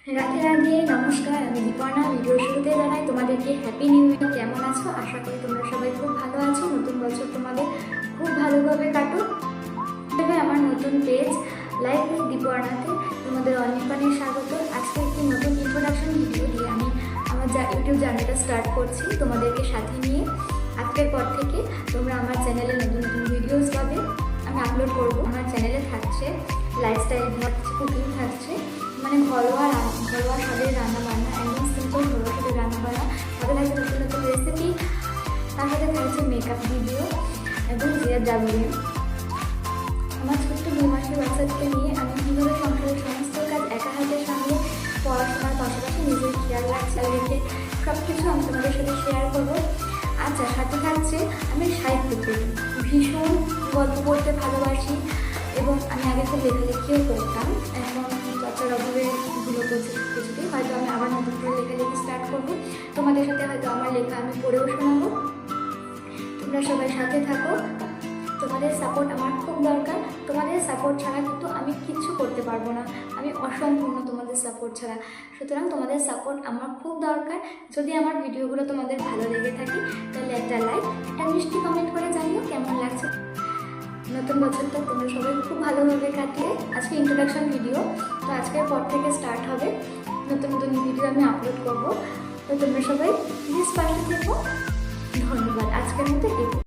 রাধে রাধে, নমস্কার। আমি দীপর্ণা। ভিডিও শুরুতে জানাই তোমাদেরকে হ্যাপি নিউ ইয়ার। কেমন আছো? আশা করি তোমরা সবাই খুব ভালো আছো। নতুন বছর তোমাদের খুব ভালোভাবে কাটুক। আমার নতুন পেজ লাইফ উইথ দীপর্ণাতে তোমাদের অনেক অনেক স্বাগত। আজকে একটি নতুন ইন্ট্রোডাকশন ভিডিও দিয়ে আমি আমার ইউটিউব জার্নিটা স্টার্ট করছি তোমাদেরকে সাথে নিয়ে। আজকের পর থেকে তোমরা আমার চ্যানেলে নতুন নতুন ভিডিওস পাবে, আমি আপলোড করবো। আমার চ্যানেলে থাকছে লাইফস্টাইল থাকছে, কুকিং থাকছে, মানে ঘরোয়া স্বাদের রান্নাবান্না, একদম সিম্পল ঘরোয়া স্বাদের রান্নাবান্না। তাদের থাকছে নতুন নতুন রেসিপি, তার সাথে থাকছে মেকআপ ভিডিও এবং জিয়ার। আমার ছোট্ট 2 মাসের বাচ্চাকে নিয়ে আমি কীভাবে সংসারের সমস্ত কাজ একা হাতে সামলে পড়াশোনার পাশাপাশি নিজের খেয়াল রেখে সব কিছু আমি তোমাদের সাথে শেয়ার করবো। আচ্ছা, সাথে থাকছে আমি সাহিত্য প্রেমী, ভীষণ গল্প পড়তে ভালোবাসি এবং আমি আগে খুব লেখালেখিও করতাম। এখন বাচ্চার অভাবে ভুলো করছি কিছুতেই, হয়তো আমি আবার নতুন করে লেখালেখি স্টার্ট করবো। তোমাদের সাথে হয়তো আমার লেখা আমি পড়েও শোনাবো। তোমরা সবাই সাথে থাকো। তোমাদের সাপোর্ট আমার খুব দরকার। তোমাদের সাপোর্ট ছাড়া কিন্তু আমি কিচ্ছু করতে পারবো না, আমি অসম্পূর্ণ তোমাদের সাপোর্ট ছাড়া। সুতরাং তোমাদের সাপোর্ট আমার খুব দরকার। যদি আমার ভিডিওগুলো তোমাদের ভালো লেগে থাকে তাহলে একটা লাইক, একটা মিষ্টি কমেন্ট করে জানিও কেমন লাগছে। নতুন বছরটা তোমরা সবাই খুব ভালোভাবে কাটিয়ে। আজকে ইন্ট্রোডাকশন ভিডিও, তো আজকের পর থেকে স্টার্ট হবে নতুন নতুন ভিডিও আমি আপলোড করবো। তো তোমরা সবাই প্লিজ পাশে থেকো। ধন্যবাদ। আজকের মতো